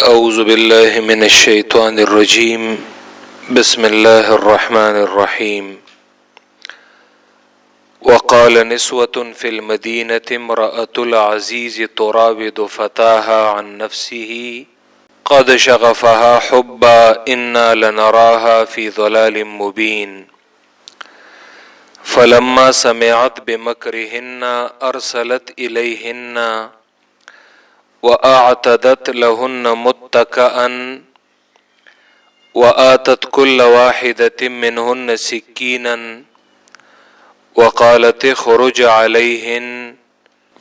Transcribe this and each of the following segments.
اعوذ باللہ من الشیطان الرجیم بسم اللہ الرحمن الرحیم وقال نسوة في المدینة امرأة العزیز تراود فتاها عن نفسه قد شغفها حبا انا لنراها في ضلال مبین فلما سمعت بمکرهن ارسلت الیہن وَأَعْتَدَتْ لَهُنَّ مُتَّكَأً وَآتَتْ كُلَّ وَاحِدَةٍ مِّنْهُنَّ سِكِّينًا وَقَالَتِ اخْرُجْ عَلَيْهِنَّ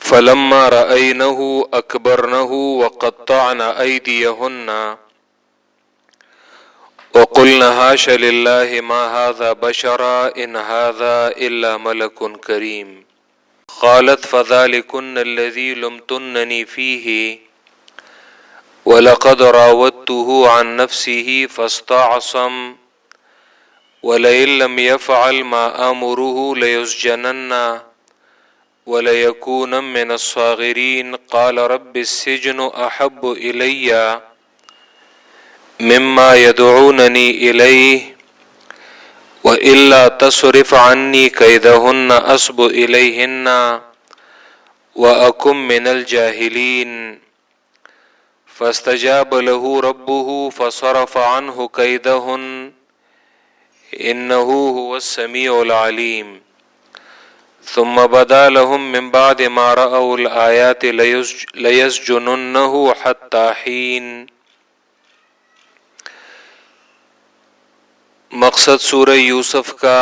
فَلَمَّا رَأَيْنَهُ أَكْبَرْنَهُ وَقَطَّعْنَ أَيْدِيَهُنَّ وَقُلْنَ حَاشَ لِلَّهِ مَا هَذَا بَشَرًا إِنْ هَذَا إِلَّا مَلَكٌ كَرِيمٌ قالت فذلكن الذي لمتنني فيه ولقد راودته عن نفسه فاستعصم ولئن لم يفعل ما آمره ليسجنن وليكون من الصاغرين قال رب السجن أحب إلي مما يدعونني إليه وَإِلَّا تَصْرِفْ عَنِّي كَيْدَهُنَّ أَصْبُ إِلَيْهِنَّ وَأَكُن مِّنَ الْجَاهِلِينَ فَاسْتَجَابَ لَهُ رَبُّهُ فَصَرَفَ عَنْهُ كَيْدَهُنَّ إِنَّهُ هُوَ السَّمِيعُ الْعَلِيمُ ثُمَّ بَدَا لَهُم مِّن بَعْدِ مَا رَأَوُا الْآيَاتِ لَيَسْجُنُنَّهُ حَتَّىٰ حِينٍ۔ مقصد سورہ یوسف کا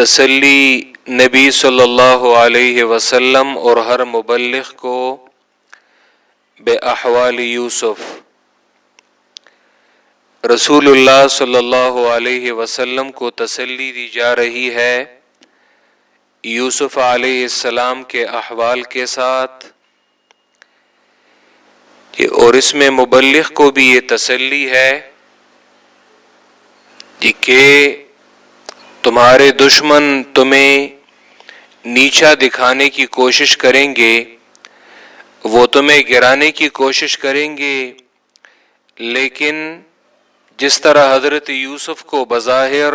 تسلی نبی صلی اللہ علیہ وسلم اور ہر مبلغ کو بے احوال یوسف۔ رسول اللہ صلی اللہ علیہ وسلم کو تسلی دی جا رہی ہے یوسف علیہ السلام کے احوال کے ساتھ، اور اس میں مبلغ کو بھی یہ تسلی ہے کہ تمہارے دشمن تمہیں نیچا دکھانے کی کوشش کریں گے، وہ تمہیں گرانے کی کوشش کریں گے، لیکن جس طرح حضرت یوسف کو بظاہر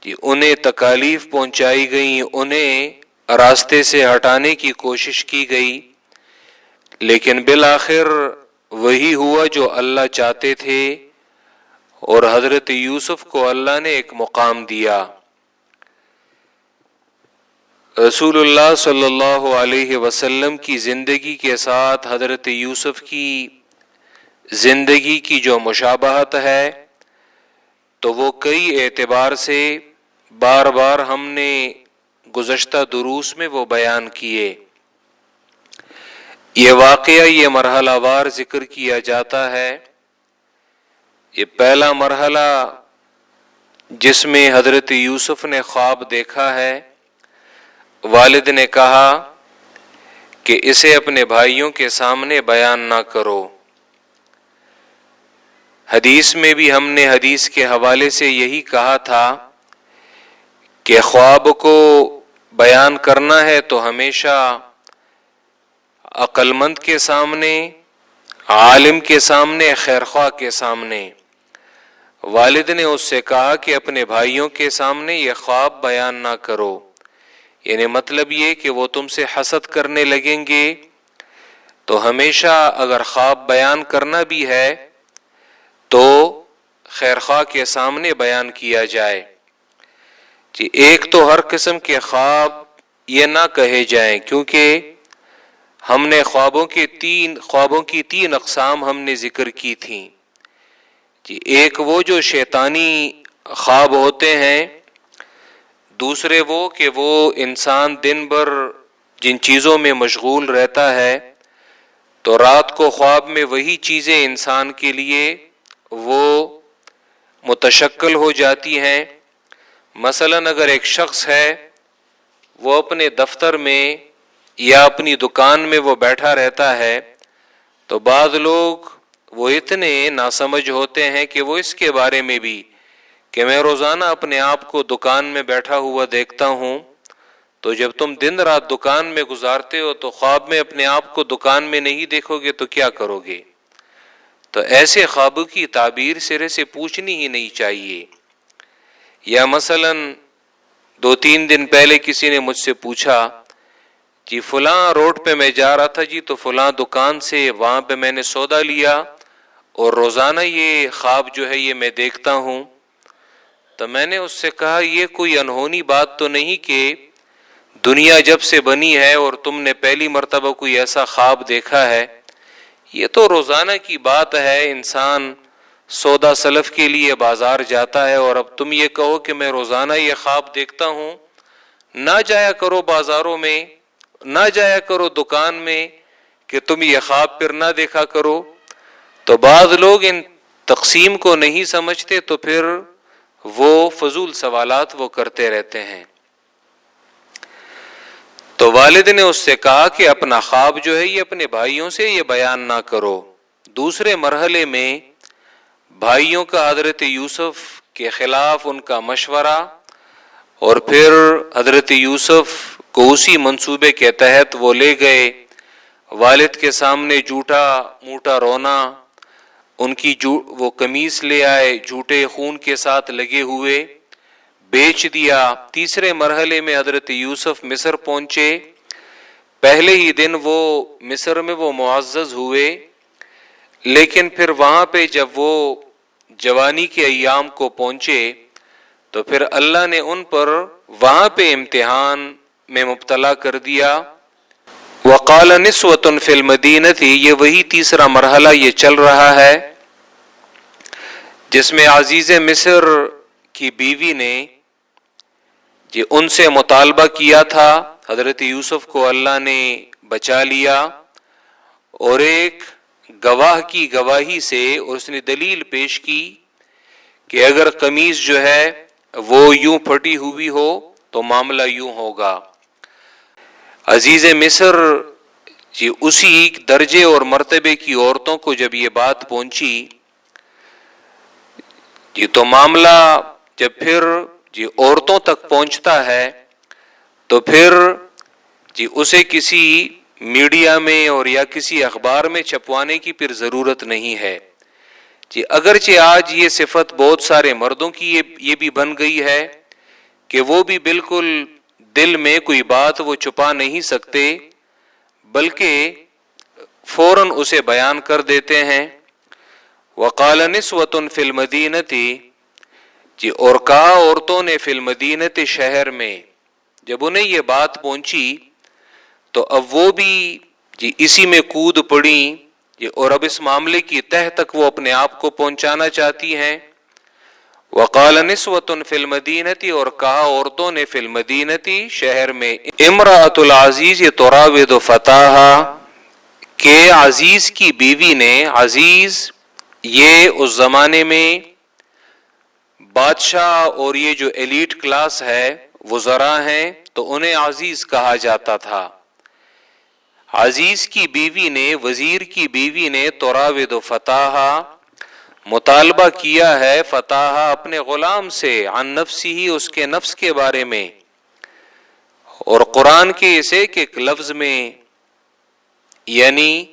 انہیں تکالیف پہنچائی گئیں، انہیں راستے سے ہٹانے کی کوشش کی گئی، لیکن بالآخر وہی ہوا جو اللہ چاہتے تھے، اور حضرت یوسف کو اللہ نے ایک مقام دیا۔ رسول اللہ صلی اللہ علیہ وسلم کی زندگی کے ساتھ حضرت یوسف کی زندگی کی جو مشابہت ہے تو وہ کئی اعتبار سے بار بار ہم نے گزشتہ دروس میں وہ بیان کیے۔ یہ واقعہ یہ مرحلہ وار ذکر کیا جاتا ہے۔ یہ پہلا مرحلہ جس میں حضرت یوسف نے خواب دیکھا ہے، والد نے کہا کہ اسے اپنے بھائیوں کے سامنے بیان نہ کرو۔ حدیث میں بھی ہم نے حدیث کے حوالے سے یہی کہا تھا کہ خواب کو بیان کرنا ہے تو ہمیشہ عقل مند کے سامنے، عالم کے سامنے، خیرخواہ کے سامنے۔ والد نے اس سے کہا کہ اپنے بھائیوں کے سامنے یہ خواب بیان نہ کرو، یعنی مطلب یہ کہ وہ تم سے حسد کرنے لگیں گے، تو ہمیشہ اگر خواب بیان کرنا بھی ہے تو خیرخواہ کے سامنے بیان کیا جائے۔ جی ایک تو ہر قسم کے خواب یہ نہ کہے جائیں، کیونکہ ہم نے خوابوں کی تین اقسام ہم نے ذکر کی تھیں۔ جی ایک وہ جو شیطانی خواب ہوتے ہیں، دوسرے وہ کہ وہ انسان دن بھر جن چیزوں میں مشغول رہتا ہے تو رات کو خواب میں وہی چیزیں انسان کے لیے وہ متشکل ہو جاتی ہیں۔ مثلا اگر ایک شخص ہے وہ اپنے دفتر میں یا اپنی دکان میں وہ بیٹھا رہتا ہے تو بعض لوگ وہ اتنے ناسمجھ ہوتے ہیں کہ وہ اس کے بارے میں بھی کہ میں روزانہ اپنے آپ کو دکان میں بیٹھا ہوا دیکھتا ہوں تو جب تم دن رات دکان میں گزارتے ہو تو خواب میں اپنے آپ کو دکان میں نہیں دیکھو گے تو کیا کرو گے؟ تو ایسے خوابوں کی تعبیر سرے سے پوچھنی ہی نہیں چاہیے۔ یا مثلاً 2-3 دن پہلے کسی نے مجھ سے پوچھا جی فلاں روڈ پہ میں جا رہا تھا جی، تو فلاں دکان سے وہاں پہ میں نے سودا لیا اور روزانہ یہ خواب جو ہے یہ میں دیکھتا ہوں۔ تو میں نے اس سے کہا یہ کوئی انہونی بات تو نہیں کہ دنیا جب سے بنی ہے اور تم نے پہلی مرتبہ کوئی ایسا خواب دیکھا ہے، یہ تو روزانہ کی بات ہے، انسان سودا سلف کے لیے بازار جاتا ہے، اور اب تم یہ کہو کہ میں روزانہ یہ خواب دیکھتا ہوں، نہ جایا کرو بازاروں میں، نہ جایا کرو دکان میں کہ تم یہ خواب پھر نہ دیکھا کرو۔ تو بعض لوگ ان تقسیم کو نہیں سمجھتے تو پھر وہ فضول سوالات وہ کرتے رہتے ہیں۔ تو والد نے اس سے کہا کہ اپنا خواب جو ہے یہ اپنے بھائیوں سے یہ بیان نہ کرو۔ دوسرے مرحلے میں بھائیوں کا حضرت یوسف کے خلاف ان کا مشورہ، اور پھر حضرت یوسف کو اسی منصوبے کے تحت وہ لے گئے، والد کے سامنے جھوٹا موٹا رونا، ان کی وہ قمیص لے آئے جھوٹے خون کے ساتھ لگے ہوئے، بیچ دیا۔ تیسرے مرحلے میں حضرت یوسف مصر پہنچے، پہلے ہی دن وہ مصر میں وہ معزز ہوئے، لیکن پھر وہاں پہ جب وہ جوانی کے ایام کو پہنچے تو پھر اللہ نے ان پر وہاں پہ امتحان میں مبتلا کر دیا۔ وقال نسوۃ فی المدینہ، یہ وہی تیسرا مرحلہ یہ چل رہا ہے جس میں عزیز مصر کی بیوی نے ان سے مطالبہ کیا تھا، حضرت یوسف کو اللہ نے بچا لیا، اور ایک گواہ کی گواہی سے اس نے دلیل پیش کی کہ اگر قمیص جو ہے وہ یوں پھٹی ہوئی ہو تو معاملہ یوں ہوگا۔ عزیز مصر اسی درجے اور مرتبے کی عورتوں کو جب یہ بات پہنچی تو معاملہ جب پھر عورتوں تک پہنچتا ہے تو پھر اسے کسی میڈیا میں اور یا کسی اخبار میں چھپوانے کی پھر ضرورت نہیں ہے۔ اگرچہ آج یہ صفت بہت سارے مردوں کی یہ بھی بن گئی ہے کہ وہ بھی بالکل دل میں کوئی بات وہ چھپا نہیں سکتے، بلکہ فوراً اسے بیان کر دیتے ہیں۔ وقال نسوۃ فی المدینہ، اور کہا عورتوں نے فی المدینہ شہر میں، جب انہیں یہ بات پہنچی تو اب وہ بھی اسی میں کود پڑی، اور اب اس معاملے کی تہ تک وہ اپنے آپ کو پہنچانا چاہتی ہیں۔ وقال نسوۃ فی المدینہ، اور کہا عورتوں نے فی المدینہ شہر میں، امرأۃ العزیز تراود فتاہا، کہ عزیز کی بیوی نے، عزیز یہ اس زمانے میں بادشاہ اور یہ جو ایلیٹ کلاس ہے وزراء ہیں تو انہیں عزیز کہا جاتا تھا۔ عزیز کی بیوی نے، وزیر کی بیوی نے، تراود فتاہا، مطالبہ کیا ہے، فتاہا اپنے غلام سے، عن نفسہ، اس کے نفس کے بارے میں، اور قرآن کے اس ایک ایک لفظ میں یعنی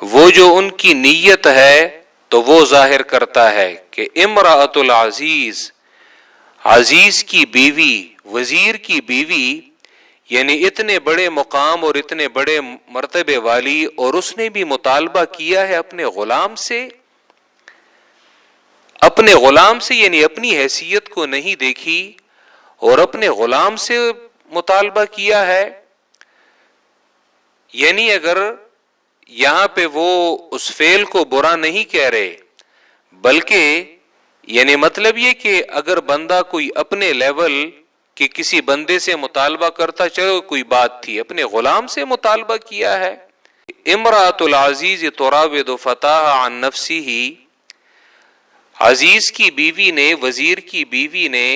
وہ جو ان کی نیت ہے تو وہ ظاہر کرتا ہے کہ امرأۃ العزیز، عزیز کی بیوی، وزیر کی بیوی، یعنی اتنے بڑے مقام اور اتنے بڑے مرتبے والی، اور اس نے بھی مطالبہ کیا ہے اپنے غلام سے، اپنے غلام سے، یعنی اپنی حیثیت کو نہیں دیکھی اور اپنے غلام سے مطالبہ کیا ہے۔ یعنی اگر یہاں پہ وہ اس فعل کو برا نہیں کہہ رہے، بلکہ یعنی مطلب یہ کہ اگر بندہ کوئی اپنے لیول کہ کسی بندے سے مطالبہ کرتا، چلو کوئی بات تھی، اپنے غلام سے مطالبہ کیا ہے۔ امرأۃ العزیز تراود فتاہا عن نفسہ، عزیز کی بیوی نے، وزیر کی بیوی نے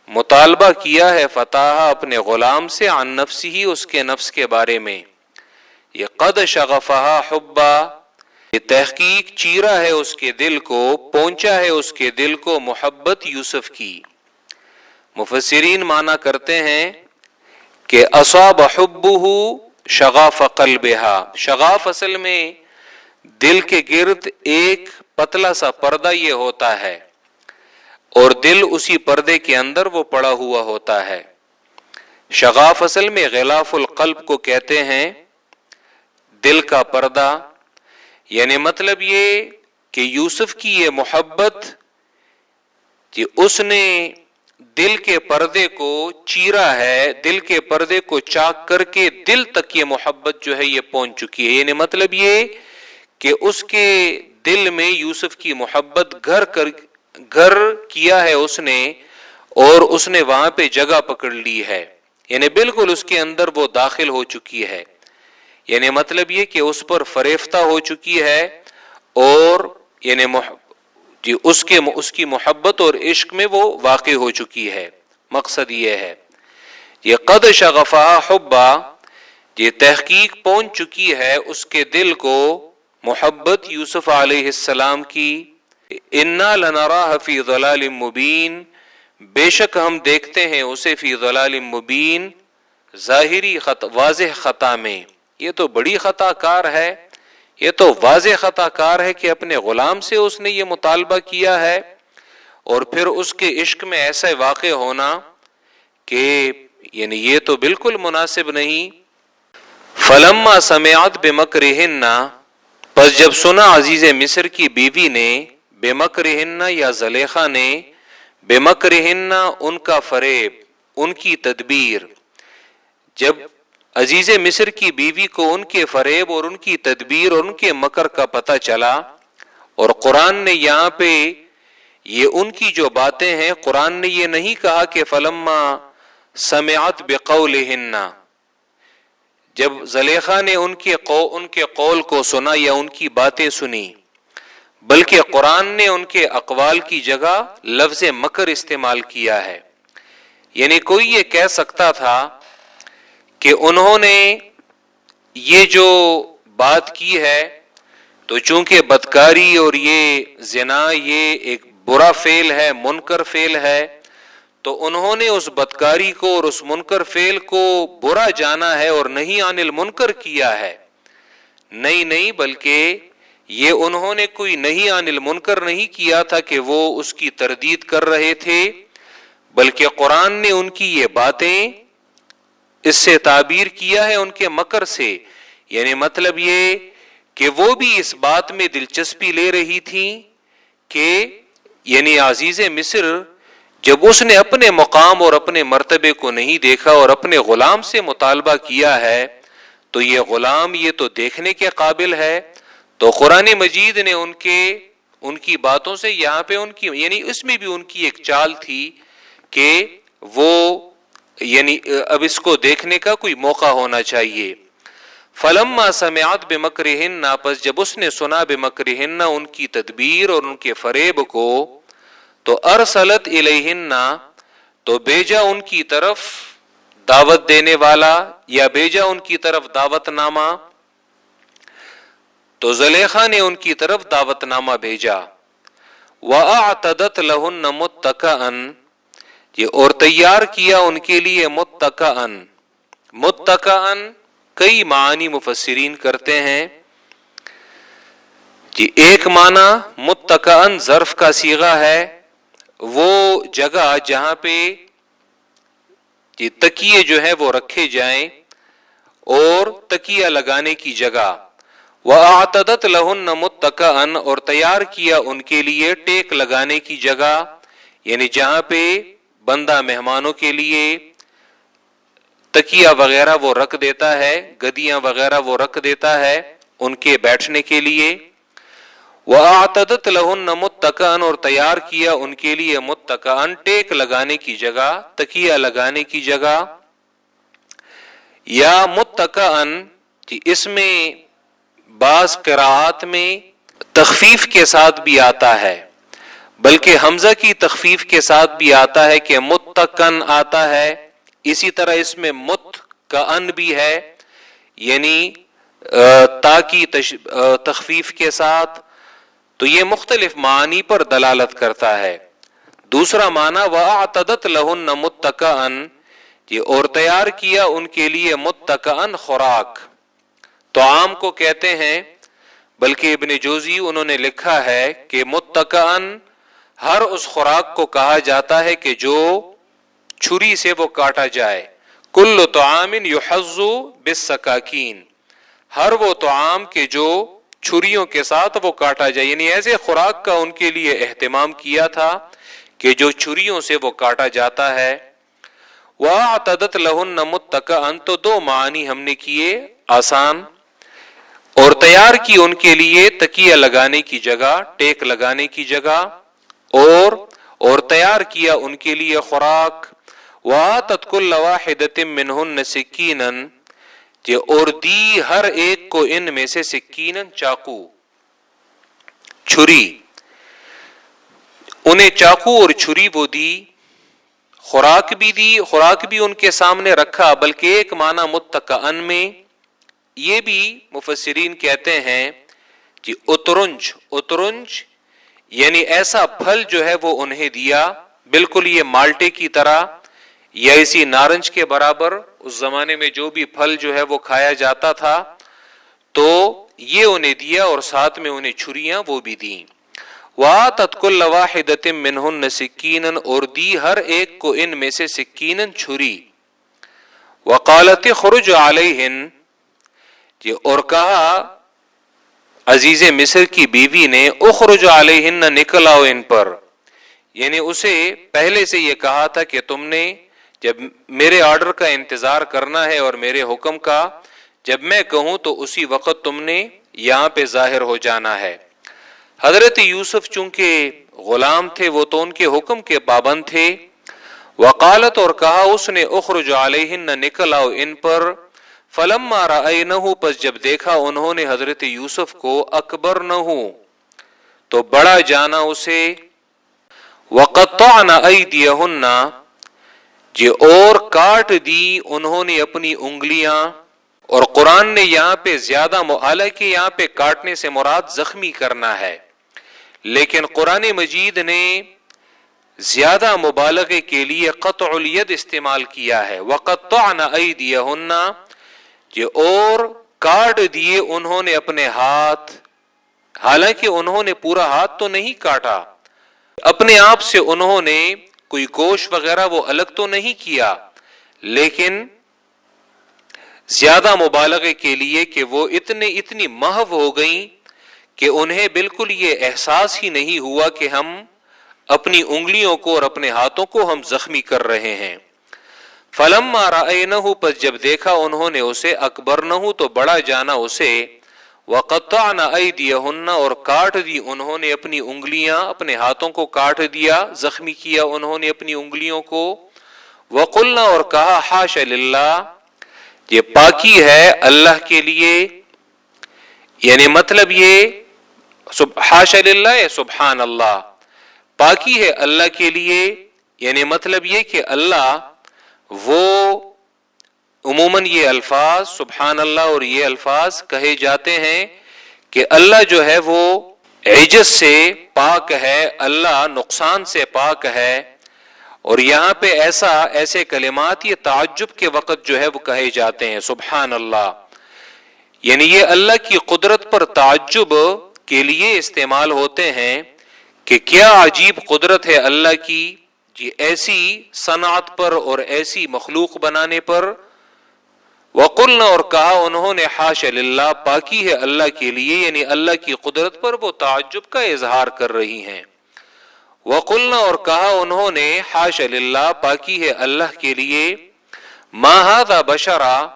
مطالبہ کیا ہے فتاہا اپنے غلام سے، عن نفسہ، اس کے نفس کے بارے میں۔ یہ قد شغفہا حبا، یہ تحقیق چیرا ہے اس کے دل کو، پہنچا ہے اس کے دل کو محبت یوسف کی۔ مفسرین معنی کرتے ہیں کہ اصاب حبہ شغاف قلبہا، شغاف اصل میں دل کے گرد ایک پتلا سا پردہ یہ ہوتا ہے، اور دل اسی پردے کے اندر وہ پڑا ہوا ہوتا ہے۔ شغاف اصل میں غلاف القلب کو کہتے ہیں، دل کا پردہ، یعنی مطلب یہ کہ یوسف کی یہ محبت کہ اس نے دل کے پردے کو چیرا ہے، دل کے پردے کو چاک کر کے دل تک یہ محبت جو ہے یہ پہنچ چکی ہے، یعنی مطلب یہ کہ اس کے دل میں یوسف کی محبت گھر کیا ہے اس نے، اور اس نے وہاں پہ جگہ پکڑ لی ہے، یعنی بالکل اس کے اندر وہ داخل ہو چکی ہے، یعنی مطلب یہ کہ اس پر فریفتہ ہو چکی ہے، اور یعنی اس کی محبت اور عشق میں وہ واقع ہو چکی ہے۔ مقصد یہ ہے یہ قد شغفا حبا، یہ تحقیق پہنچ چکی ہے اس کے دل کو محبت یوسف علیہ السلام کی۔ انا لنراہ فی ضلال مبین، بے شک ہم دیکھتے ہیں اسے فی ضلال مبین، ظاہری واضح خطا میں۔ یہ تو بڑی خطا کار ہے، یہ تو واضح خطا کار ہے کہ اپنے غلام سے اس نے یہ مطالبہ کیا ہے، اور پھر اس کے عشق میں ایسا واقع ہونا کہ یعنی یہ تو بالکل مناسب نہیں۔ فلما سمعت بمکرہن، پس جب سنا عزیز مصر کی بیوی نے، بمکرہن یا زلیخا نے، بمکرہن ان کا فریب، ان کی تدبیر، جب عزیز مصر کی بیوی کو ان کے فریب اور ان کی تدبیر اور ان کے مکر کا پتہ چلا، اور قرآن نے یہاں پہ یہ ان کی جو باتیں ہیں، قرآن نے یہ نہیں کہا کہ فلما سمعت بقولہن، جب زلیخا نے ان کے قول کو سنا یا ان کی باتیں سنی، بلکہ قرآن نے ان کے اقوال کی جگہ لفظ مکر استعمال کیا ہے۔ یعنی کوئی یہ کہہ سکتا تھا کہ انہوں نے یہ جو بات کی ہے تو چونکہ بدکاری اور یہ زنا یہ ایک برا فعل ہے، منکر فعل ہے، تو انہوں نے اس بدکاری کو اور اس منکر فعل کو برا جانا ہے اور نہیں عن المنکر کیا ہے۔ نہیں، بلکہ یہ انہوں نے کوئی نہیں عن المنکر نہیں کیا تھا کہ وہ اس کی تردید کر رہے تھے، بلکہ قرآن نے ان کی یہ باتیں اس سے تعبیر کیا ہے ان کے مکر سے، یعنی مطلب یہ کہ وہ بھی اس بات میں دلچسپی لے رہی تھی کہ یعنی عزیز مصر جب اس نے اپنے مقام اور اپنے مرتبے کو نہیں دیکھا اور اپنے غلام سے مطالبہ کیا ہے، تو یہ غلام یہ تو دیکھنے کے قابل ہے، تو قرآن مجید نے ان کی باتوں سے یہاں پہ ان کی یعنی اس میں بھی ان کی ایک چال تھی کہ وہ یعنی اب اس کو دیکھنے کا کوئی موقع ہونا چاہیے۔ فلما سمعت بمکرہن، پس جب اس نے سنا بمکرہن ان کی تدبیر اور ان کے فریب کو، تو ارسلت الیہن، تو بھیجا ان کی طرف دعوت دینے والا یا بھیجا ان کی طرف دعوت نامہ، تو زلیخا نے ان کی طرف دعوت نامہ بھیجا۔ وَأَعْتَدَتْ لَهُنَّ مُتَّكَأً، اور تیار کیا ان کے لیے متکئن کئی معنی مفسرین کرتے ہیں کہ ایک معنی متکئن ظرف کا صیغہ ہے، وہ جگہ جہاں پہ تکیے جو ہے وہ رکھے جائیں اور تکیہ لگانے کی جگہ۔ وَأَعْتَدَتْ لَهُنَّ مُتَّكَأً، اور تیار کیا ان کے لیے ٹیک لگانے کی جگہ، یعنی جہاں پہ بندہ مہمانوں کے لیے تکیہ وغیرہ وہ رکھ دیتا ہے، گدیاں وغیرہ وہ رکھ دیتا ہے ان کے بیٹھنے کے لیے۔ وَأَعْتَدَتْ لَهُنَّ مُتَّكَأً، اور تیار کیا ان کے لیے متکئن ٹیک لگانے کی جگہ، تکیہ لگانے کی جگہ۔ یا متکئن، اس میں بعض قراءات میں تخفیف کے ساتھ بھی آتا ہے، بلکہ حمزہ کی تخفیف کے ساتھ بھی آتا ہے کہ متکن آتا ہے، اسی طرح اس میں متکئن بھی ہے، یعنی تا کی تخفیف کے ساتھ، تو یہ مختلف معانی پر دلالت کرتا ہے۔ دوسرا معنی وَأَعْتَدَتْ لَهُنَّ مُتَّكَأً، یہ اور تیار کیا ان کے لیے متکئن خوراک. طعام کو کہتے ہیں، بلکہ ابن جوزی انہوں نے لکھا ہے کہ متکئن ہر اس خوراک کو کہا جاتا ہے کہ جو چھری سے وہ کاٹا جائے. کل طعام یحظ بالسکاکین، ہر وہ طعام کے جو چھریوں کے ساتھ وہ کاٹا جائے، یعنی ایسے خوراک کا ان کے لیے اہتمام کیا تھا کہ جو چھریوں سے وہ کاٹا جاتا ہے. وَأَعْتَدَتْ لَهُنَّ مُتَّكَأً، تو دو معنی ہم نے کیے آسان. اور تیار کی ان کے لیے تکیہ لگانے کی جگہ، ٹیک لگانے کی جگہ، اور تیار کیا ان کے لیے خوراک. وَآتَتْ كُلَّ وَاحِدَةٍ مِّنْهُنَّ سِكِّينًا، اور دی ہر ایک کو ان میں سے سکینن، چاقو، چھری، انہیں چاقو اور چھری وہ دی. خوراک بھی دی، خوراک بھی ان کے سامنے رکھا. بلکہ ایک معنی متکئن میں یہ بھی مفسرین کہتے ہیں کہ اترنج یعنی ایسا پھل جو ہے وہ انہیں دیا، بالکل یہ مالٹے کی طرح یا اسی نارنج کے برابر. اس زمانے میں جو بھی پھل جو ہے وہ کھایا جاتا تھا تو یہ انہیں دیا، اور ساتھ میں انہیں چھریاں وہ بھی دیں. وَآتَتْ كُلَّ وَاحِدَةٍ مِّنْهُنَّ سِكِّينًا، اور دی ہر ایک کو ان میں سے سکینن، چھری. وَقَالَتِ اخْرُجْ عَلَيْهِنَّ، اور کہا عزیز مصر کی بیوی نے، اخرج علیہن، نکل آؤ ان پر. یعنی اسے پہلے سے یہ کہا تھا کہ تم نے جب میرے آرڈر کا انتظار کرنا ہے اور میرے حکم کا، جب میں کہوں تو اسی وقت تم نے یہاں پہ ظاہر ہو جانا ہے. حضرت یوسف چونکہ غلام تھے، وہ تو ان کے حکم کے پابند تھے. وقالت، اور کہا اس نے، اخرج علیہن، نکل آؤ ان پر. فلما رأینہ، پس جب دیکھا انہوں نے حضرت یوسف کو، اکبرنہ، تو بڑا جانا اسے. وقطعن ایدیہن، اور کاٹ دی انہوں نے اپنی انگلیاں. اور قرآن نے یہاں پہ زیادہ، حالانکہ یہاں پہ کاٹنے سے مراد زخمی کرنا ہے، لیکن قرآن مجید نے زیادہ مبالغے کے لیے قطع الید استعمال کیا ہے. وقطعن ایدیہن، اور کاٹ دیے انہوں نے اپنے ہاتھ. حالانکہ انہوں نے پورا ہاتھ تو نہیں کاٹا، اپنے آپ سے انہوں نے کوئی گوشت وغیرہ وہ الگ تو نہیں کیا، لیکن زیادہ مبالغے کے لیے کہ وہ اتنی محو ہو گئیں کہ انہیں بالکل یہ احساس ہی نہیں ہوا کہ ہم اپنی انگلیوں کو اور اپنے ہاتھوں کو ہم زخمی کر رہے ہیں. فلما رأینہ، پس جب دیکھا انہوں نے اسے، اکبرنہ، تو بڑا جانا اسے. وقطعن ایدیہن، اور کاٹ دی انہوں نے اپنی انگلیاں، اپنے ہاتھوں کو کاٹ دیا، زخمی کیا انہوں نے اپنی انگلیوں کو. وقلنا، اور کہا، حاش للہ، یہ پاکی ہے اللہ کے لیے. یعنی مطلب یہ حاش للہ ہے، سبحان اللہ، پاکی ہے اللہ کے لیے. یعنی مطلب یہ کہ اللہ، وہ عموماً یہ الفاظ سبحان اللہ اور یہ الفاظ کہے جاتے ہیں کہ اللہ جو ہے وہ عجز سے پاک ہے، اللہ نقصان سے پاک ہے. اور یہاں پہ ایسے کلمات یہ تعجب کے وقت جو ہے وہ کہے جاتے ہیں، سبحان اللہ. یعنی یہ اللہ کی قدرت پر تعجب کے لیے استعمال ہوتے ہیں کہ کیا عجیب قدرت ہے اللہ کی، جی ایسی صنعت پر اور ایسی مخلوق بنانے پر. وقلنا، اور کہا انہوں نے، حاش للہ، پاکی ہے اللہ کے لیے، یعنی اللہ کی قدرت پر وہ تعجب کا اظہار کر رہی ہیں. وقلنا، اور کہا انہوں نے، حاش للہ، پاکی ہے اللہ کے لیے. ما ھذا بشرا،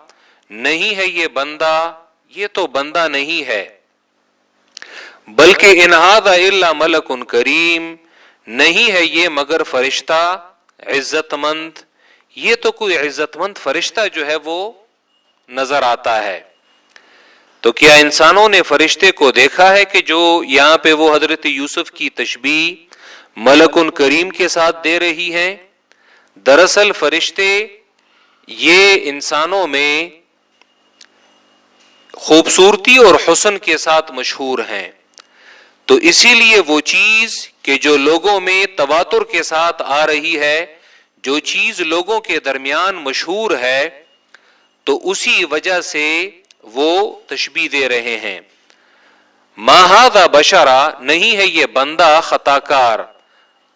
نہیں ہے یہ بندہ، یہ تو بندہ نہیں ہے. بلکہ ان ھذا الا ملک کریم، نہیں ہے یہ مگر فرشتہ عزت مند. یہ تو کوئی عزت مند فرشتہ جو ہے وہ نظر آتا ہے. تو کیا انسانوں نے فرشتے کو دیکھا ہے کہ جو یہاں پہ وہ حضرت یوسف کی تشبیہ ملک کریم کے ساتھ دے رہی ہیں؟ دراصل فرشتے یہ انسانوں میں خوبصورتی اور حسن کے ساتھ مشہور ہیں. تو اسی لیے وہ چیز کہ جو لوگوں میں تواتر کے ساتھ آ رہی ہے، جو چیز لوگوں کے درمیان مشہور ہے تو اسی وجہ سے وہ تشبیہ دے رہے ہیں. ما ھذا بشرا، نہیں ہے یہ بندہ خطا کار،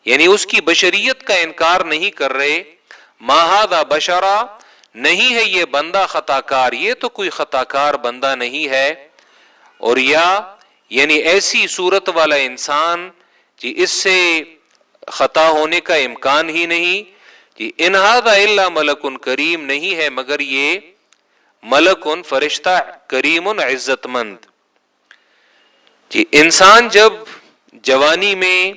یعنی اس کی بشریت کا انکار نہیں کر رہے. ما ھذا بشرا، نہیں ہے یہ بندہ خطا کار، یہ تو کوئی خطا کار بندہ نہیں ہے. اور یا یعنی ایسی صورت والا انسان جی اس سے خطا ہونے کا امکان ہی نہیں. جی ان ھذا الا ملک کریم، نہیں ہے مگر یہ ملک فرشتہ کریم عزت مند. جی انسان جب جوانی میں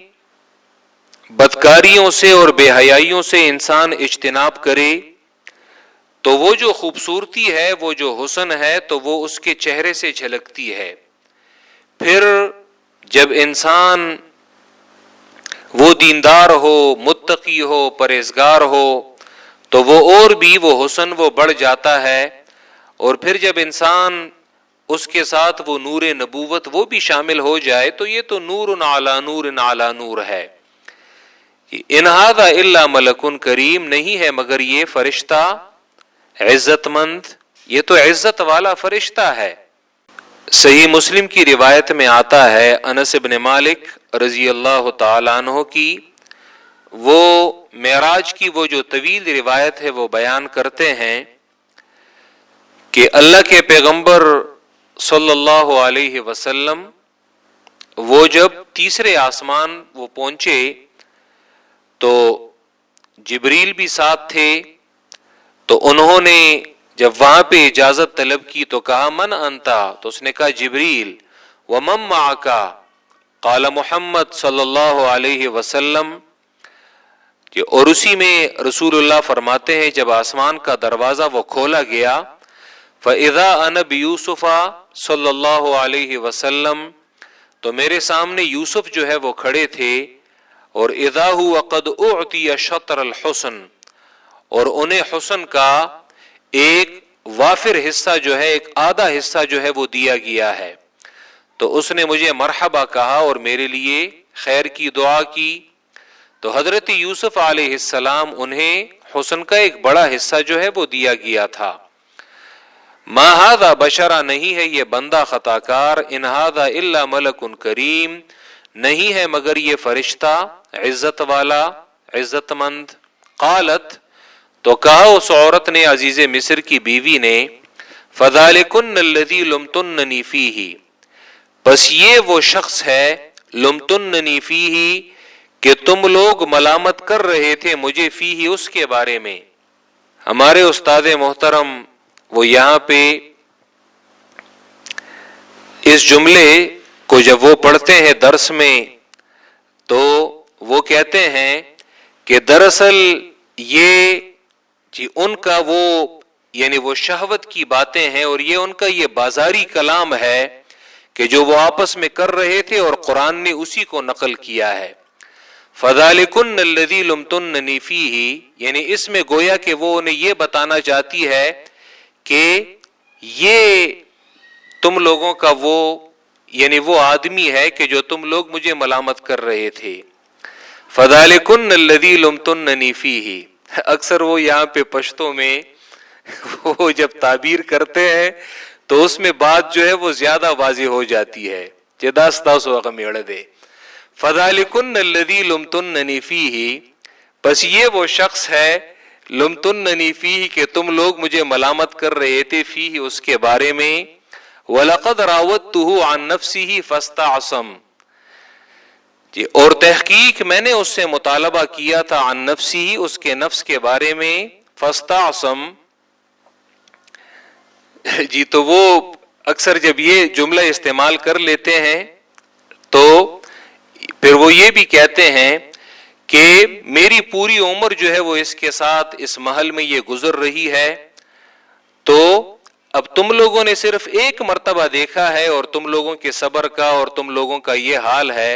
بدکاریوں سے اور بے حیائیوں سے انسان اجتناب کرے تو وہ جو خوبصورتی ہے، وہ جو حسن ہے، تو وہ اس کے چہرے سے جھلکتی ہے. پھر جب انسان وہ دیندار ہو، متقی ہو، پرہیزگار ہو تو وہ اور بھی وہ حسن وہ بڑھ جاتا ہے. اور پھر جب انسان اس کے ساتھ وہ نور نبوت وہ بھی شامل ہو جائے تو یہ تو نور علی نور علی نور ہے. ان ھذا الا ملک کریم، نہیں ہے مگر یہ فرشتہ عزت مند، یہ تو عزت والا فرشتہ ہے. صحیح مسلم کی روایت میں آتا ہے، انس بن مالک رضی اللہ تعالیٰ عنہ کی وہ معراج کی وہ جو طویل روایت ہے وہ بیان کرتے ہیں کہ اللہ کے پیغمبر صلی اللہ علیہ وسلم وہ جب تیسرے آسمان وہ پہنچے تو جبریل بھی ساتھ تھے. تو انہوں نے جب وہاں پہ اجازت طلب کی تو کہا من انتا، تو اس نے کہا جبریل. ومن معک، قال محمد صلی اللہ علیہ وسلم. اور اسی میں رسول اللہ فرماتے ہیں جب آسمان کا دروازہ وہ کھولا گیا فَإِذَا أَنَا بِيُوسُفَ صلی اللہ علیہ وسلم، تو میرے سامنے یوسف جو ہے وہ کھڑے تھے. اور اِذَا هُوَ قَدْ أُعْطِيَ شَطْرَ الْحُسْنِ، اور انہیں حسن کا ایک وافر حصہ جو ہے، ایک آدھا حصہ جو ہے وہ دیا گیا ہے. تو اس نے مجھے مرحبا کہا اور میرے لیے خیر کی دعا کی. تو حضرت یوسف علیہ السلام انہیں حسن کا ایک بڑا حصہ جو ہے وہ دیا گیا تھا. ما ھذا بشرا، نہیں ہے یہ بندہ خطا کار. ان ھذا الا ملک کریم، نہیں ہے مگر یہ فرشتہ عزت والا، عزت مند. قالت، تو کہا اس عورت نے، عزیز مصر کی بیوی نے، فذالکن الذی لمتننی فیہ، بس یہ وہ شخص ہے لمتننی فیہ کہ تم لوگ ملامت کر رہے تھے مجھے، فیہ اس کے بارے میں. ہمارے استاد محترم وہ یہاں پہ اس جملے کو جب وہ پڑھتے ہیں درس میں تو وہ کہتے ہیں کہ دراصل یہ جی ان کا وہ یعنی وہ شہوت کی باتیں ہیں اور یہ ان کا یہ بازاری کلام ہے کہ جو وہ آپس میں کر رہے تھے اور قرآن نے اسی کو نقل کیا ہے. فذالکن الذی لمتننی فیہ، یعنی اس میں گویا کہ وہ انہیں یہ بتانا چاہتی ہے کہ یہ تم لوگوں کا وہ یعنی وہ آدمی ہے کہ جو تم لوگ مجھے ملامت کر رہے تھے. فذالکن الذی لمتننی فیہ، اکثر وہ یہاں پہ پشتوں میں وہ جب تعبیر کرتے ہیں تو اس میں بات جو ہے وہ زیادہ واضح ہو جاتی ہے. فذالکن الذی لمتننی فیہ، بس یہ وہ شخص ہے لمتننی فیہ کہ تم لوگ مجھے ملامت کر رہے تھے، فیہ اس کے بارے میں. وَلَقَدْ رَاوَدتُّهُ عَن نَفْسِهِ فَاسْتَعْصَمَ، جی اور تحقیق میں نے اس سے مطالبہ کیا تھا، عن نفسه اس کے نفس کے بارے میں، فاستعصم. جی تو وہ اکثر جب یہ جملہ استعمال کر لیتے ہیں تو پھر وہ یہ بھی کہتے ہیں کہ میری پوری عمر جو ہے وہ اس کے ساتھ اس محل میں یہ گزر رہی ہے، تو اب تم لوگوں نے صرف ایک مرتبہ دیکھا ہے اور تم لوگوں کے صبر کا اور تم لوگوں کا یہ حال ہے،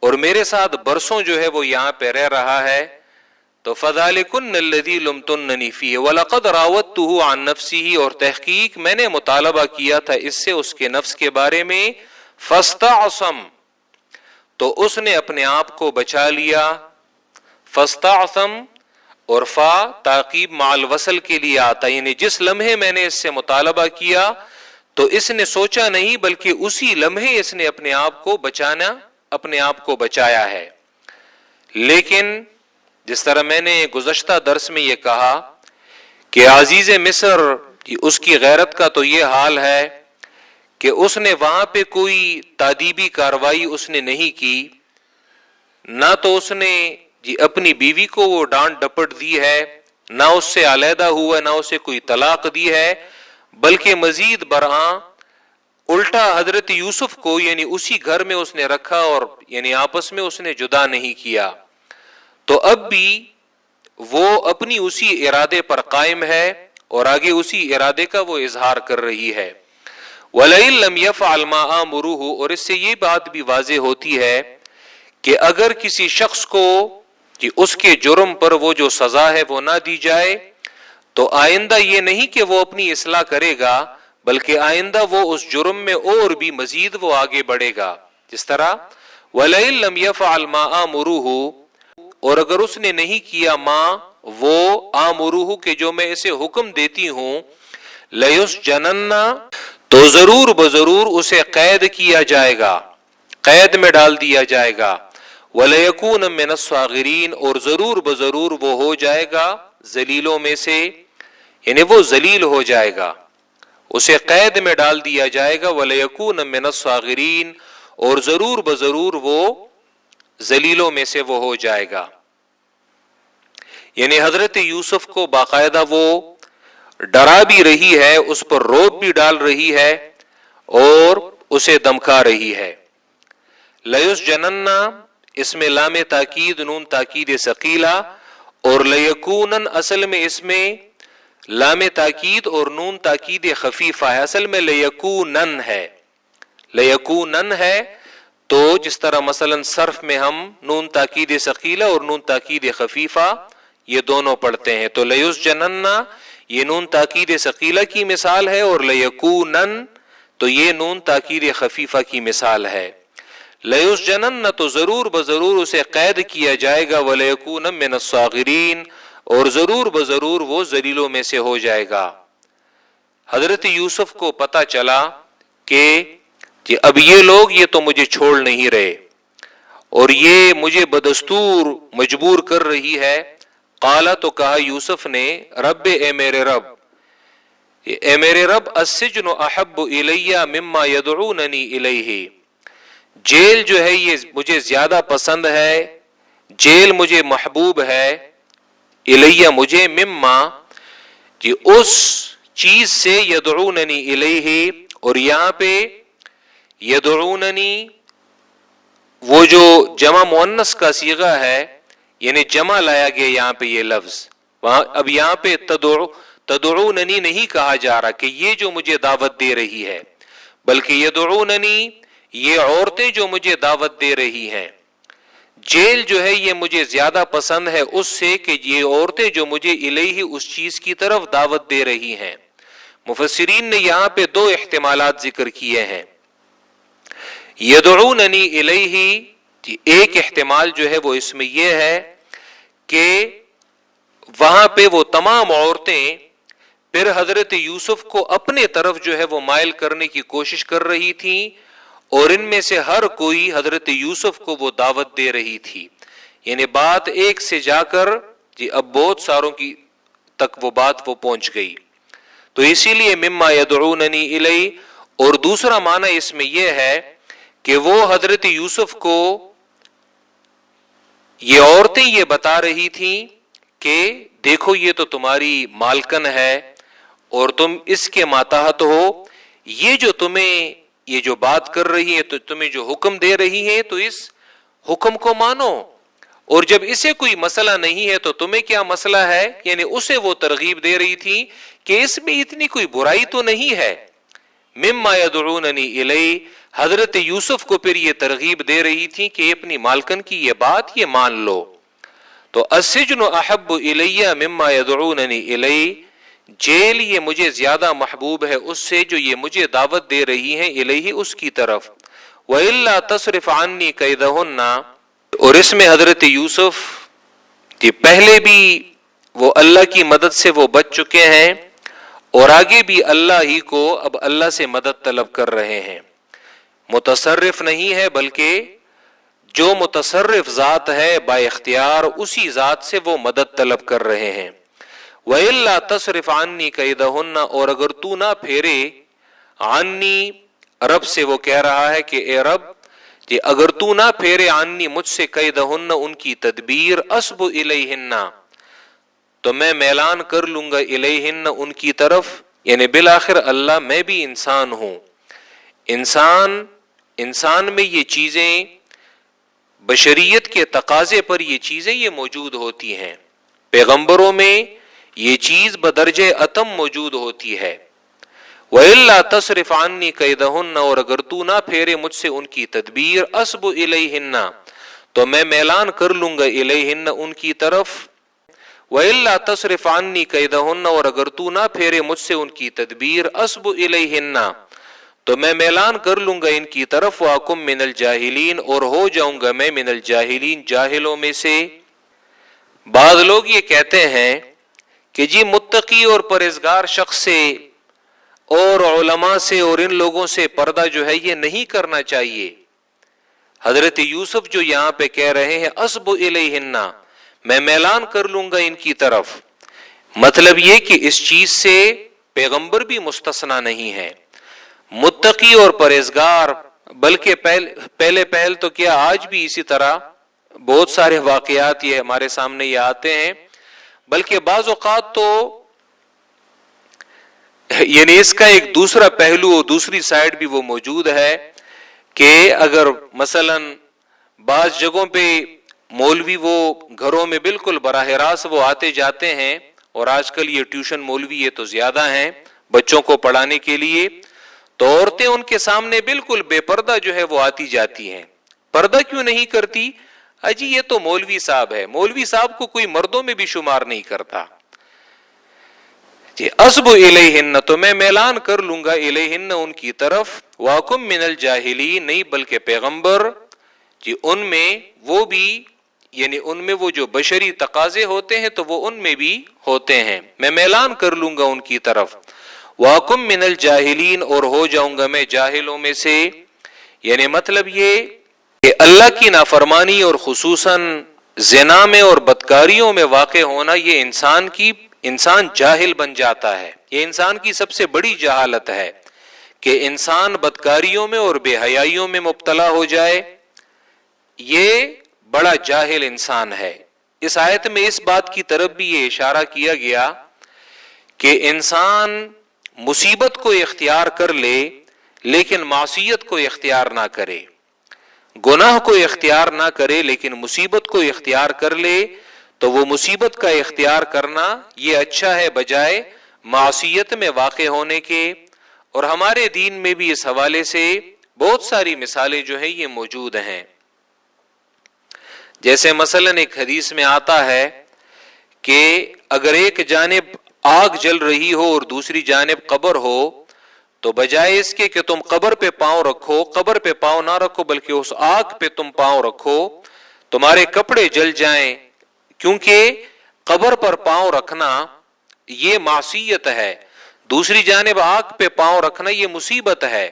اور میرے ساتھ برسوں جو ہے وہ یہاں پہ رہ رہا ہے. تو فذالکن الذی لمتننی فیہ وَلَقَدْ رَاوَدتُّهُ عَن نَفْسِهِ، اور تحقیق میں نے مطالبہ کیا تھا اس سے اس کے نفس کے بارے میں. فاستعصم، تو اس نے اپنے آپ کو بچا لیا. فاستعصم، اور فا تعقیب مع الوصل کے لیے آتا، یعنی جس لمحے میں نے اس سے مطالبہ کیا تو اس نے سوچا نہیں، بلکہ اسی لمحے اس نے اپنے آپ کو بچایا ہے۔ لیکن جس طرح میں نے گزشتہ درس میں یہ کہا کہ عزیز مصر اس کی غیرت کا تو یہ حال ہے کہ اس نے وہاں پہ کوئی تادیبی کاروائی اس نے نہیں کی، نہ تو اس نے اپنی بیوی کو وہ ڈانٹ ڈپٹ دی ہے، نہ اس سے علیحدہ ہوا، نہ اسے کوئی طلاق دی ہے، بلکہ مزید برآں الٹا حضرت یوسف کو یعنی اسی گھر میں اس نے رکھا اور یعنی آپس میں اس نے جدا نہیں کیا۔ تو اب بھی وہ اپنی اسی ارادے پر قائم ہے اور آگے اسی ارادے کا وہ اظہار کر رہی ہے۔ وَلَئِن لَّمْ يَفْعَلْ مَا آمُرُهُ، اور اس سے یہ بات بھی واضح ہوتی ہے کہ اگر کسی شخص کو کہ اس کے جرم پر وہ جو سزا ہے وہ نہ دی جائے تو آئندہ یہ نہیں کہ وہ اپنی اصلاح کرے گا، بلکہ آئندہ وہ اس جرم میں اور بھی مزید وہ آگے بڑھے گا۔ جس طرح وَلَئِن لَّمْ يَفْعَلْ مَا آمُرُهُ، اور اگر اس نے نہیں کیا وہ آمُرُهُ کہ جو میں اسے حکم دیتی ہوں، لَيُسْجَنَنَّ، تو ضرور بضرور اسے قید کیا جائے گا، قید میں ڈال دیا جائے گا۔ وَلَيَكُونَ مِنَ الصَّاغِرِينَ، اور ضرور بضرور وہ ہو جائے گا ذلیلوں میں سے، یعنی وہ ذلیل ہو جائے گا، اسے قید میں ڈال دیا جائے گا۔ وَلَيَكُونَ مِنَ الصَّاغِرِينَ، اور ضرور بضرور وہ ذلیلوں میں سے وہ ہو جائے گا۔ یعنی حضرت یوسف کو باقاعدہ وہ ڈرا بھی رہی ہے، اس پر روب بھی ڈال رہی ہے اور اسے دمکا رہی ہے۔ لَيُسْجَنَنَّ، اس میں لام تاکید نون تاکید ثقیلہ، اور لیکونن اصل میں اس میں لام تاکید اور نون تاکید خفیفہ ہے، اصل میں لیکونن ہے، لیکونن ہے۔ تو جس طرح مثلا صرف میں ہم نون تاکید ثقیلہ اور نون تاکید خفیفہ یہ دونوں پڑھتے ہیں، تو لیسجنن یہ نون تاکید ثقیلہ کی مثال ہے، اور لیکونن تو یہ نون تاکید خفیفہ کی مثال ہے۔ لیسجنن تو ضرور بضرور اسے قید کیا جائے گا، ولیکون من الصاغرین، اور ضرور بضرور وہ ذلیلوں میں سے ہو جائے گا۔ حضرت یوسف کو پتا چلا کہ اب یہ لوگ یہ تو مجھے چھوڑ نہیں رہے اور یہ مجھے بدستور مجبور کر رہی ہے۔ قالا، تو کہا یوسف نے، رب، اے میرے رب، اے میرے رب، السجن احب الی مما یدعوننی الیہ، جیل جو ہے یہ مجھے زیادہ پسند ہے، جیل مجھے محبوب ہے، الیہ مجھے، مما کہ اس چیز سے، یدعوننی الیہ، اور یہاں پہ یدعوننی وہ جو جمع مؤنث کا صیغہ ہے، یعنی جمع لایا گیا یہاں پہ یہ لفظ، وہاں اب یہاں پہ تدعوننی نہیں کہا جا رہا کہ یہ جو مجھے دعوت دے رہی ہے، بلکہ یدعوننی یہ عورتیں جو مجھے دعوت دے رہی ہیں۔ جیل جو ہے یہ مجھے زیادہ پسند ہے اس سے کہ یہ عورتیں جو مجھے الیہ اس چیز کی طرف دعوت دے رہی ہیں۔ مفسرین نے یہاں پہ دو احتمالات ذکر کیے ہیں۔ یدعوننی الیہ، ایک احتمال جو ہے وہ اس میں یہ ہے کہ وہاں پہ وہ تمام عورتیں پھر حضرت یوسف کو اپنے طرف جو ہے وہ مائل کرنے کی کوشش کر رہی تھیں، اور ان میں سے ہر کوئی حضرت یوسف کو وہ دعوت دے رہی تھی، یعنی بات ایک سے جا کر اب بہت ساروں کی تک وہ بات وہ پہنچ گئی، تو اسی لیے مما یدعوننی الیہ۔ اور دوسرا معنی اس میں یہ ہے کہ وہ حضرت یوسف کو یہ عورتیں یہ بتا رہی تھیں کہ دیکھو یہ تو تمہاری مالکن ہے اور تم اس کے ماتحت ہو، یہ جو تمہیں یہ جو بات کر رہی ہے تو تمہیں جو حکم دے رہی ہے تو اس حکم کو مانو، اور جب اسے کوئی مسئلہ نہیں ہے تو تمہیں کیا مسئلہ ہے، یعنی اسے وہ ترغیب دے رہی تھی کہ اس میں اتنی کوئی برائی تو نہیں ہے۔ مما یدعوننی الیہ، حضرت یوسف کو پھر یہ ترغیب دے رہی تھی کہ اپنی مالکن کی یہ بات یہ مان لو۔ تو السجن احب الی مما یدعوننی الیہ، جیل یہ مجھے زیادہ محبوب ہے اس سے جو یہ مجھے دعوت دے رہی ہیں، الیہ اس کی طرف۔ وَإِلَّا تَصْرِفْ عَنِّي كَيْدَهُنَّ، اور اس میں حضرت یوسف پہلے بھی وہ اللہ کی مدد سے وہ بچ چکے ہیں اور آگے بھی اللہ ہی کو اب اللہ سے مدد طلب کر رہے ہیں. متصرف نہیں ہے بلکہ جو متصرف ذات ہے با اختیار اسی ذات سے وہ مدد طلب کر رہے ہیں. وَإِلَّا تَصْرِفْ عَنِّي كَيْدَهُنَّ اور اگر تو نہ پھیرے عنی رب سے وہ کہہ رہا ہے کہ اے رب کہ اگر تو نہ پھیرے عنی مجھ سے کیدہن ان کی تدبیر اسب الیہن تو میں میلان کر لوں گا الیہن ان کی طرف. یعنی بالآخر اللہ میں بھی انسان ہوں. انسان میں یہ چیزیں بشریت کے تقاضے پر یہ چیزیں یہ موجود ہوتی ہیں. پیغمبروں میں یہ چیز بدرجہ اتم موجود ہوتی ہے. وَإِلَّا تَصْرِفْ عَنِّي كَيْدَهُنَّ اور اگر تو نہ پھیرے مجھ سے ان کی تدبیر اسب الیہن تو میں میلان کر لوں گا الیہن ان کی طرف. وَإِلَّا تَصْرِفْ عَنِّي كَيْدَهُنَّ اور اگر تو نہ پھیرے مجھ سے ان کی تدبیر اسب الیہن تو میں میلان کر لوں گا ان کی طرف. وَأَكُن مِّنَ الْجَاهِلِينَ اور ہو جاؤں گا میں من الجاہلین جاہلوں میں سے. بعض لوگ یہ کہتے ہیں کہ جی متقی اور پرہیزگار شخص سے اور علماء سے اور ان لوگوں سے پردہ جو ہے یہ نہیں کرنا چاہیے. حضرت یوسف جو یہاں پہ کہہ رہے ہیں اسب الیہن میں میلان کر لوں گا ان کی طرف، مطلب یہ کہ اس چیز سے پیغمبر بھی مستثنا نہیں ہے. متقی اور پرہیزگار بلکہ پہل تو کیا آج بھی اسی طرح بہت سارے واقعات یہ ہمارے سامنے یہ آتے ہیں. بلکہ بعض اوقات تو یعنی اس کا ایک دوسرا پہلو اور دوسری سائڈ بھی وہ موجود ہے کہ اگر مثلا بعض جگہوں پہ مولوی وہ گھروں میں بالکل براہ راست وہ آتے جاتے ہیں اور آج کل یہ ٹیوشن مولوی یہ تو زیادہ ہیں بچوں کو پڑھانے کے لیے، تو عورتیں ان کے سامنے بالکل بے پردہ جو ہے وہ آتی جاتی ہیں. پردہ کیوں نہیں کرتی؟ اجی یہ تو مولوی صاحب ہے، مولوی صاحب کو کوئی مردوں میں بھی شمار نہیں کرتا. جی اسب الیہن تو میں میلان کر لوں گا الیہن ان کی طرف. واکم من الجاہلین نہیں بلکہ پیغمبر جی ان میں وہ بھی یعنی ان میں وہ جو بشری تقاضے ہوتے ہیں تو وہ ان میں بھی ہوتے ہیں. میں میلان کر لوں گا ان کی طرف. واکم من الجاہلین اور ہو جاؤں گا میں جاہلوں میں سے. یعنی مطلب یہ کہ اللہ کی نافرمانی اور خصوصاً زنا میں اور بدکاریوں میں واقع ہونا یہ انسان جاہل بن جاتا ہے. یہ انسان کی سب سے بڑی جہالت ہے کہ انسان بدکاریوں میں اور بے حیائیوں میں مبتلا ہو جائے. یہ بڑا جاہل انسان ہے. اس آیت میں اس بات کی طرف بھی یہ اشارہ کیا گیا کہ انسان مصیبت کو اختیار کر لے لیکن معصیت کو اختیار نہ کرے، گناہ کو اختیار نہ کرے لیکن مصیبت کو اختیار کر لے تو وہ مصیبت کا اختیار کرنا یہ اچھا ہے بجائے معصیت میں واقع ہونے کے. اور ہمارے دین میں بھی اس حوالے سے بہت ساری مثالیں جو ہیں یہ موجود ہیں. جیسے مثلا ایک حدیث میں آتا ہے کہ اگر ایک جانب آگ جل رہی ہو اور دوسری جانب قبر ہو تو بجائے اس کے کہ تم قبر پہ پاؤں رکھو، قبر پہ پاؤں نہ رکھو بلکہ اس آگ پہ تم پاؤں رکھو، تمہارے کپڑے جل جائیں. کیونکہ قبر پر پاؤں رکھنا یہ معصیت ہے، دوسری جانب آگ پہ پاؤں رکھنا یہ مصیبت ہے.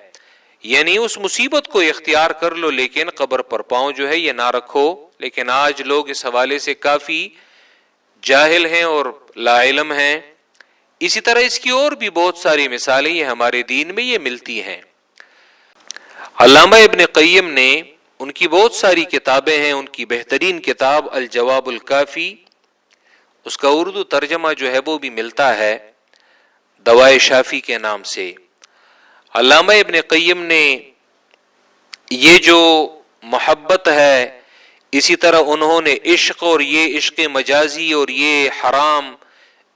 یعنی اس مصیبت کو اختیار کر لو لیکن قبر پر پاؤں جو ہے یہ نہ رکھو. لیکن آج لوگ اس حوالے سے کافی جاہل ہیں اور لا علم ہیں. اسی طرح اس کی اور بھی بہت ساری مثالیں یہ ہمارے دین میں یہ ملتی ہیں. علامہ ابن قیم نے ان کی بہت ساری کتابیں ہیں، ان کی بہترین کتاب الجواب الکافی، اس کا اردو ترجمہ جو ہے وہ بھی ملتا ہے دوائے شافی کے نام سے. علامہ ابن قیم نے یہ جو محبت ہے اسی طرح انہوں نے عشق اور یہ عشق مجازی اور یہ حرام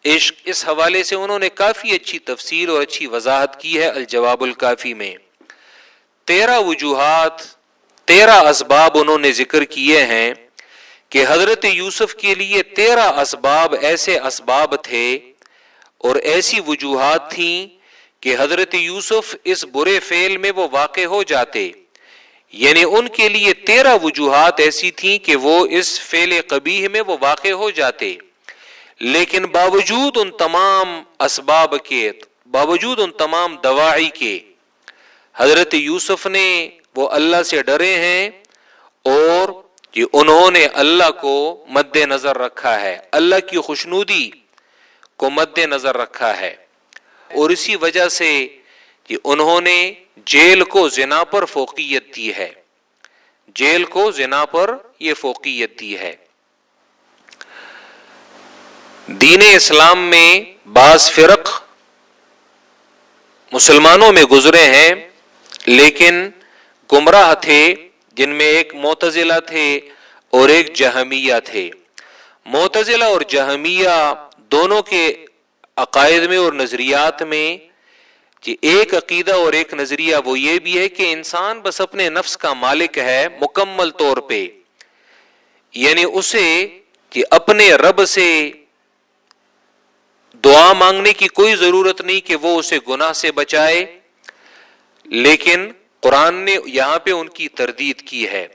عشق اس حوالے سے انہوں نے کافی اچھی تفصیل اور اچھی وضاحت کی ہے الجواب الکافی میں. 13 وجوہات 13 اسباب انہوں نے ذکر کیے ہیں کہ حضرت یوسف کے لیے 13 اسباب ایسے اسباب تھے اور ایسی وجوہات تھیں کہ حضرت یوسف اس برے فعل میں وہ واقع ہو جاتے. یعنی ان کے لیے 13 وجوہات ایسی تھیں کہ وہ اس فعل قبیح میں وہ واقع ہو جاتے. لیکن باوجود ان تمام اسباب کے، باوجود ان تمام دواعی کے، حضرت یوسف نے وہ اللہ سے ڈرے ہیں اور کہ انہوں نے اللہ کو مد نظر رکھا ہے، اللہ کی خوشنودی کو مد نظر رکھا ہے، اور اسی وجہ سے کہ انہوں نے جیل کو زنا پر فوقیت دی ہے، جیل کو زنا پر یہ فوقیت دی ہے۔ دین اسلام میں بعض فرق مسلمانوں میں گزرے ہیں لیکن گمراہ تھے، جن میں ایک معتزلہ تھے اور ایک جہمیہ تھے۔ معتزلہ اور جہمیہ دونوں کے عقائد میں اور نظریات میں کہ ایک عقیدہ اور ایک نظریہ وہ یہ بھی ہے کہ انسان بس اپنے نفس کا مالک ہے مکمل طور پہ، یعنی اسے کہ اپنے رب سے دعا مانگنے کی کوئی ضرورت نہیں کہ وہ اسے گناہ سے بچائے، لیکن قرآن نے یہاں پہ ان کی تردید کی ہے۔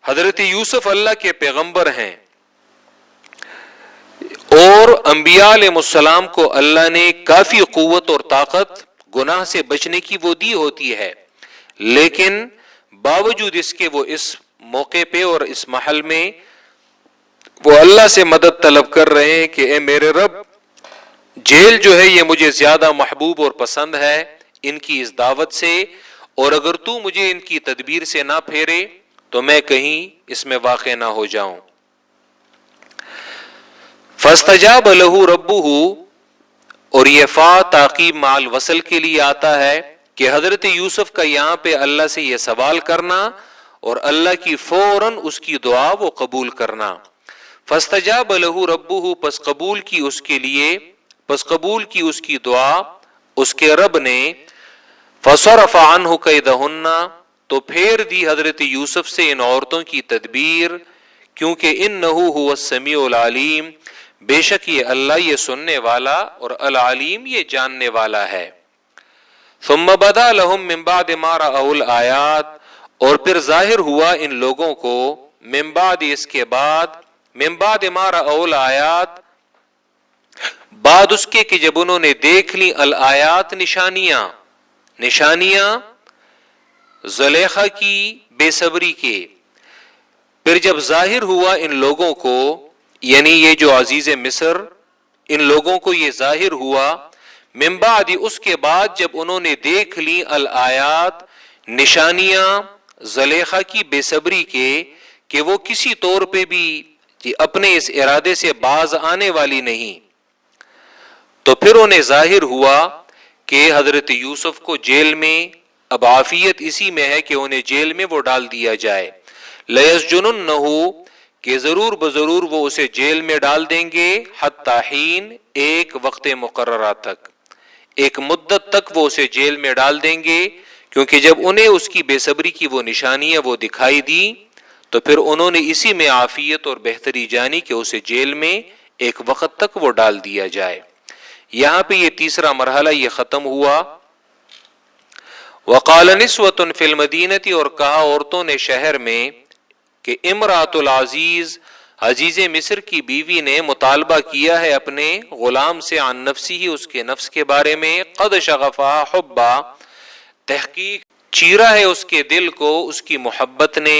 حضرت یوسف اللہ کے پیغمبر ہیں اور انبیاء علیہ السلام کو اللہ نے کافی قوت اور طاقت گناہ سے بچنے کی وہ دی ہوتی ہے، لیکن باوجود اس کے وہ اس موقع پہ اور اس محل میں وہ اللہ سے مدد طلب کر رہے ہیں کہ اے میرے رب، جیل جو ہے یہ مجھے زیادہ محبوب اور پسند ہے ان کی اس دعوت سے، اور اگر تو مجھے ان کی تدبیر سے نہ پھیرے تو میں کہیں اس میں واقع نہ ہو جاؤں۔ فاستجاب لہ ربہ، اور یہ فا تعقیب مع الوصل کے لیے آتا ہے کہ حضرت یوسف کا یہاں پہ اللہ سے یہ سوال کرنا اور اللہ کی فوراً اس کی دعا وہ قبول کرنا۔ فاستجاب لہ ربہ، پس قبول کی اس کے لیے، پس قبول کی اس کی دعا اس کے رب نے۔ فصرف عنہ کیدہن، تو پھیر دی حضرت یوسف سے ان عورتوں کی تدبیر، کیونکہ انہ هو السمیع العلیم، بے شک یہ اللہ یہ سننے والا اور العلیم یہ جاننے والا ہے۔ ثم بدا لهم من بعد ما رأوا الآیات، اور پھر ظاہر ہوا ان لوگوں کو من بعد اس کے بعد، من بعد ما رأوا الآیات، بعد اس کے کہ جب انہوں نے دیکھ لی الآیات نشانیاں، نشانیاں زلیخا کی بے صبری کے، پھر جب ظاہر ہوا ان لوگوں کو، یعنی یہ جو عزیز مصر ان لوگوں کو یہ ظاہر ہوا، من بعد اس کے بعد جب انہوں نے دیکھ لی الآیات نشانیاں زلیخا کی بے صبری کے کہ وہ کسی طور پہ بھی اپنے اس ارادے سے باز آنے والی نہیں، تو پھر انہیں ظاہر ہوا کہ حضرت یوسف کو جیل میں اب عافیت اسی میں ہے کہ انہیں جیل میں وہ ڈال دیا جائے۔ لَيَسْجُنُنَّهُ، کہ ضرور بضرور وہ اسے جیل میں ڈال دیں گے، حتی حین، ایک وقت مقررہ تک، ایک مدت تک وہ اسے جیل میں ڈال دیں گے، کیونکہ جب انہیں اس کی بے صبری کی وہ نشانیاں وہ دکھائی دی تو پھر انہوں نے اسی میں عافیت اور بہتری جانی کہ اسے جیل میں ایک وقت تک وہ ڈال دیا جائے۔ یہاں پہ یہ تیسرا مرحلہ یہ ختم ہوا۔ وقال نسوة فی المدینہ، اور کہا عورتوں نے شہر میں کہ امرأۃ العزیز، عزیز مصر کی بیوی نے مطالبہ کیا ہے اپنے غلام سے عن نفسی، اس کے نفس کے بارے میں، قد شغفا حبا، تحقیق چیرا ہے اس کے دل کو اس کی محبت نے،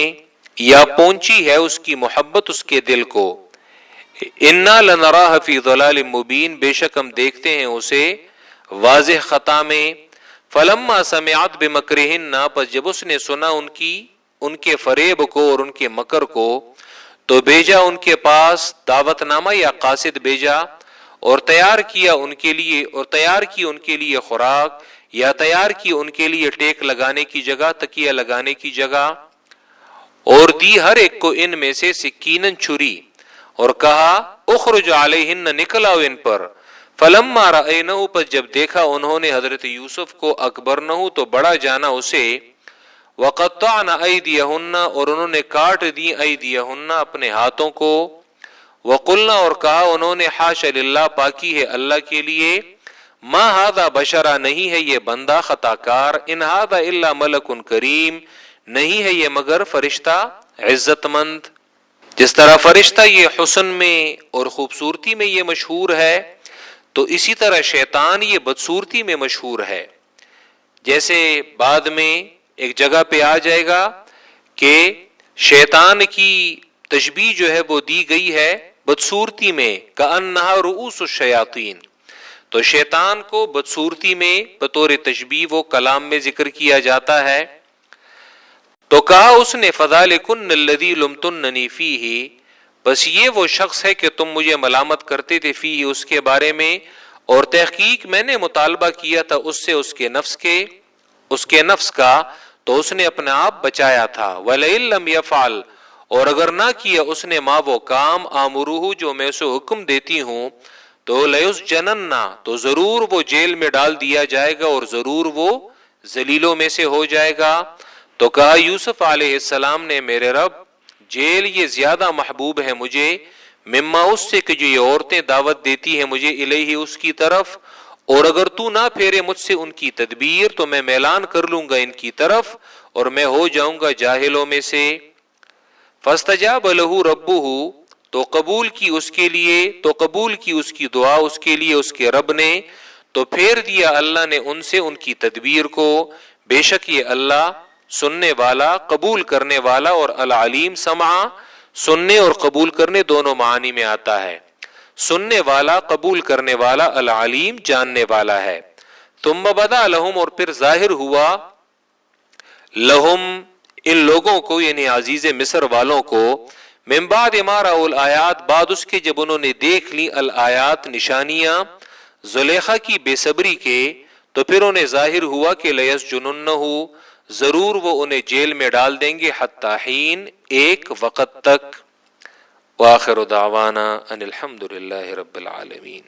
یا پہنچی ہے اس کی محبت اس کے دل کو۔ انا لنراہ فی ضلال مبین، بے شک ہم دیکھتے ہیں اسے واضح خطا میں۔ فلما سمعت بمکرہن، پس جب اس نے سنا ان کے فریب کو اور ان کے مکر کو، تو بھیجا ان کے پاس دعوت نامہ یا قاصد بھیجا، اور تیار کیا ان کے لیے، اور تیار کی ان کے لیے خوراک، یا تیار کی ان کے لیے ٹیک لگانے کی جگہ، تکیہ لگانے کی جگہ، اور دی ہر ایک کو ان میں سے سکینن چھری، اور کہا اخرج علیہن، نکلاؤ ان پر۔ فلما رأینہ، پس جب دیکھا انہوں نے حضرت یوسف کو، اکبرنہ، تو بڑا جانا اسے، وقطعن ایدیہن، اور انہوں نے کاٹ دی ایدیہن اپنے ہاتھوں کو، وقلنا، اور کہا انہوں نے حاشا للہ، پاکی ہے اللہ کے لیے، ما ھذا بشرا، نہیں ہے یہ بندہ خطا کار، ان ھذا الا ملک کریم، نہیں ہے یہ مگر فرشتہ عزت مند۔ جس طرح فرشتہ یہ حسن میں اور خوبصورتی میں یہ مشہور ہے، تو اسی طرح شیطان یہ بدصورتی میں مشہور ہے. جیسے بعد میں ایک جگہ پہ آ جائے گا کہ شیطان کی تشبیہ جو ہے وہ دی گئی ہے بدصورتی میں، کأنہا رؤوس الشیاطین. تو شیطان کو بدصورتی میں بطور تشبیہ وہ کلام میں ذکر کیا جاتا ہے. تو کہا اس نے فذالکن الذی لمتننی فیہ، بس یہ وہ شخص ہے کہ تم مجھے ملامت کرتے تھے فیہ اس کے بارے میں، اور تحقیق میں نے مطالبہ کیا تھا اس سے اس کے نفس کا، تو اس نے اپنا آپ بچایا تھا. وَلَئِن لَّمْ يَفْعَلْ، اور اگر نہ کیا اس نے ما وہ کام آمرہ جو میں اسے حکم دیتی ہوں، تو لَيُسْجَنَنَّ، تو ضرور وہ جیل میں ڈال دیا جائے گا اور ضرور وہ ذلیلوں میں سے ہو جائے گا. تو کہا یوسف علیہ السلام نے میرے رب جیل یہ زیادہ محبوب ہے مجھے مما اس سے کہ جو یہ عورتیں دعوت دیتی ہیں مجھے الیہ اس کی طرف، اور اگر تو نہ پھیرے مجھ سے ان کی تدبیر تو میں میلان کر لوں گا ان کی طرف اور میں ہو جاؤں گا جاہلوں میں سے. فاستجاب لہ ربہ، تو قبول کی اس کی دعا اس کے لیے اس کے رب نے، تو پھیر دیا اللہ نے ان سے ان کی تدبیر کو. بے شک یہ اللہ سننے والا قبول کرنے والا اور العلیم سمع، سننے اور قبول کرنے دونوں معنی میں آتا ہے. سننے والا قبول کرنے والا، العلیم جاننے والا ہے. ثم بدا لہم، اور پھر ظاہر ہوا لہم ان لوگوں کو یعنی عزیز مصر والوں کو، من بعد ما رأوا الآیات، بعد اس کے جب انہوں نے دیکھ لی الآیات نشانیاں زلیخا کی بے صبری کے، تو پھر انہیں ظاہر ہوا کہ لیسجننہ، ضرور وہ انہیں جیل میں ڈال دیں گے، حتی حین، ایک وقت تک. وآخر دعوانا ان الحمد للہ رب العالمین.